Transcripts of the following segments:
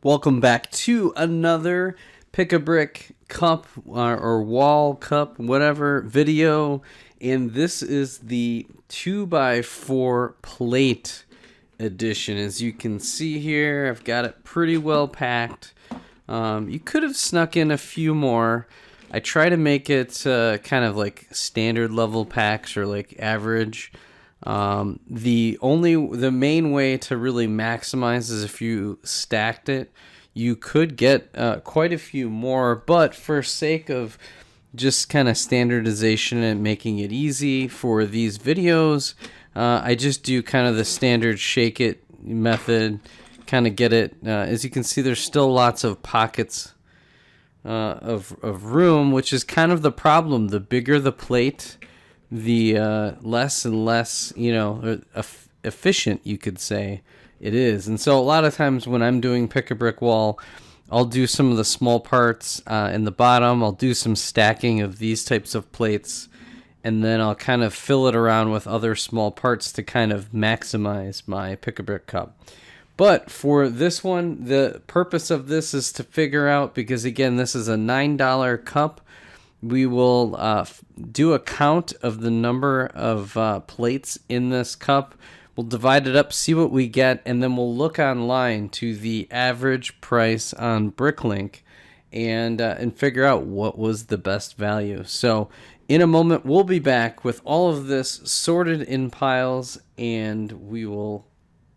Welcome back to another Pick a Brick cup or wall cup, whatever video. And this is the 2x4 plate edition. As you can see here, I've got it pretty well packed. You could have snuck in a few more. I try to make it kind of like standard level packs or like average. The main way to really maximize is if you stacked it. You could get quite a few more, but for sake of just kind of standardization and making it easy for these videos, I just do kind of the standard shake it method, kind of get it. As you can see, there's still lots of pockets of room, which is kind of the problem. The bigger the plate, the less and less, efficient, you could say, it is. And so a lot of times when I'm doing pick a brick wall, I'll do some of the small parts in the bottom. I'll do some stacking of these types of plates, and then I'll kind of fill it around with other small parts to kind of maximize my pick a brick cup. But for this one, the purpose of this is to figure out, because again, this is a $9 cup. We will do a count of the number of plates in this cup. We'll divide it up, see what we get, and then we'll look online to the average price on bricklink and figure out what was the best value. So in a moment, we'll be back with all of this sorted in piles, and we will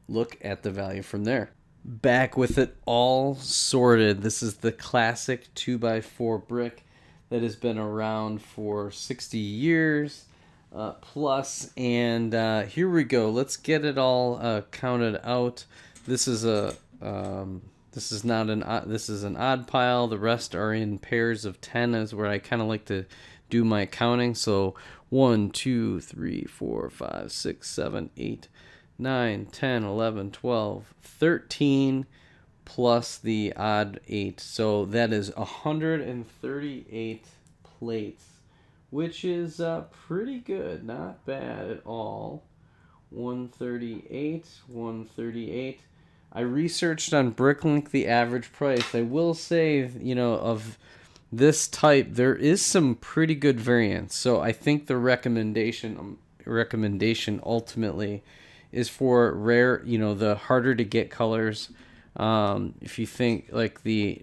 look at the value from there. Back with it all sorted. This is the classic 2x4 brick that has been around for 60 years plus, and here we go. Let's get it all counted out. This is a this is not an this is an odd pile. The rest are in pairs of 10, is where I kind of like to do my counting. So 1, 2, 3, 4, 5, 6, 7, 8, 9, 10, 11, 12, 13 plus the odd 8. So that is 138 plates, which is pretty good. Not bad at all. 138, 138. I researched on Bricklink the average price. I will say, of this type, there is some pretty good variance. So I think the recommendation ultimately is for rare, the harder to get colors. If you think like the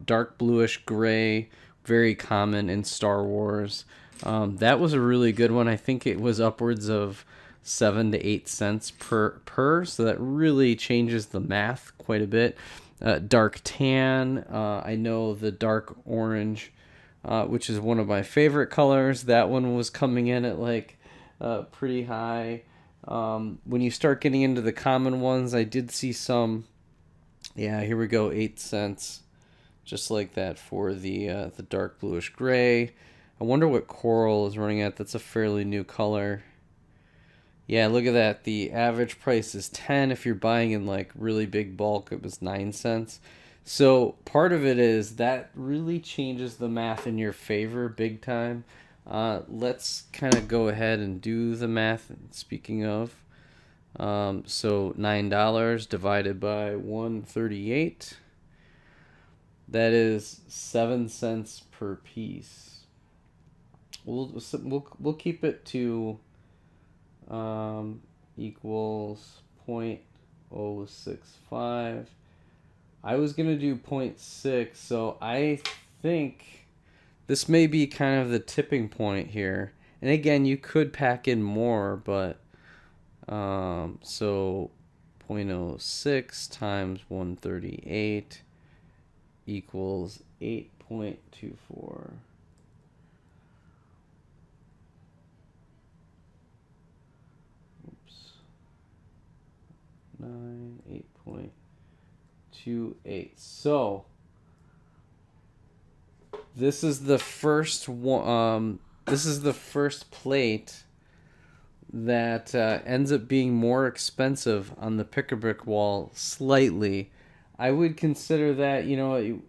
dark bluish gray, very common in Star Wars. That was a really good one. I think it was upwards of 7 to 8 cents per. So that really changes the math quite a bit. Dark tan. I know the dark orange, which is one of my favorite colors. That one was coming in at like pretty high. When you start getting into the common ones, I did see some. Yeah, here we go, 8 cents, just like that for the dark bluish gray. I wonder what coral is running at. That's a fairly new color. Yeah, look at that. The average price is 10. If you're buying in like really big bulk, it was 9 cents. So part of it is that really changes the math in your favor big time. Let's kind of go ahead and do the math. Speaking of, so $9 divided by 138, that is 7 cents per piece. We'll keep it to equals 0.065. I was gonna do 0.6, so I think this may be kind of the tipping point here. And again, you could pack in more, but so 0.06 times 138 equals 8.24. Oops. 8.28. So this is the first one. This is the first plate that ends up being more expensive on the pick-a-brick wall slightly. I would consider that,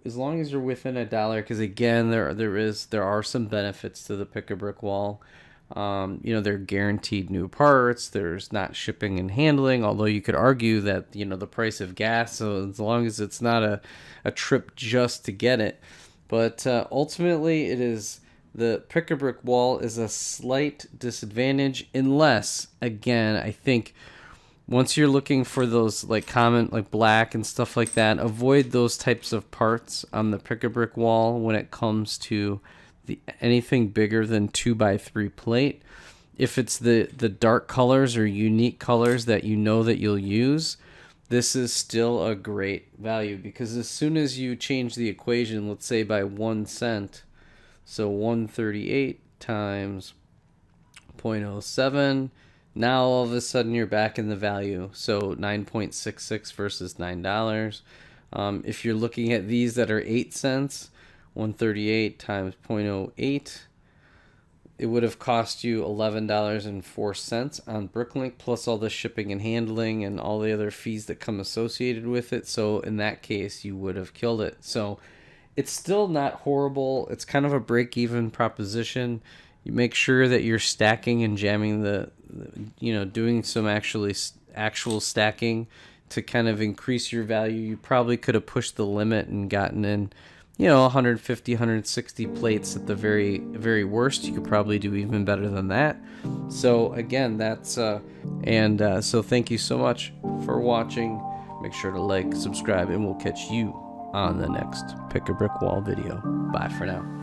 as long as you're within $1, because again, there are some benefits to the pick-a-brick wall. They're guaranteed new parts. There's not shipping and handling, although you could argue that, the price of gas, so as long as it's not a trip just to get it. But ultimately, the pick-a-brick wall is a slight disadvantage unless, again, I think once you're looking for those like common, like black and stuff like that, avoid those types of parts on the pick-a-brick wall when it comes to anything bigger than 2x3 plate. If it's the dark colors or unique colors that that you'll use, this is still a great value, because as soon as you change the equation, let's say by 1 cent, so 138 times 0.07, now all of a sudden you're back in the value. So 9.66 versus $9. If you're looking at these that are 8 cents, 138 times 0.08, it would have cost you $11.04 on bricklink, plus all the shipping and handling and all the other fees that come associated with it. So in that case, you would have killed it. So it's still not horrible. It's kind of a break-even proposition. You make sure that you're stacking and jamming doing some actual stacking to kind of increase your value. You probably could have pushed the limit and gotten in 150, 160 plates at the very, very worst. You could probably do even better than that. So again, so thank you so much for watching. Make sure to like, subscribe, and we'll catch you on the next Pick a Brick Wall video. Bye for now.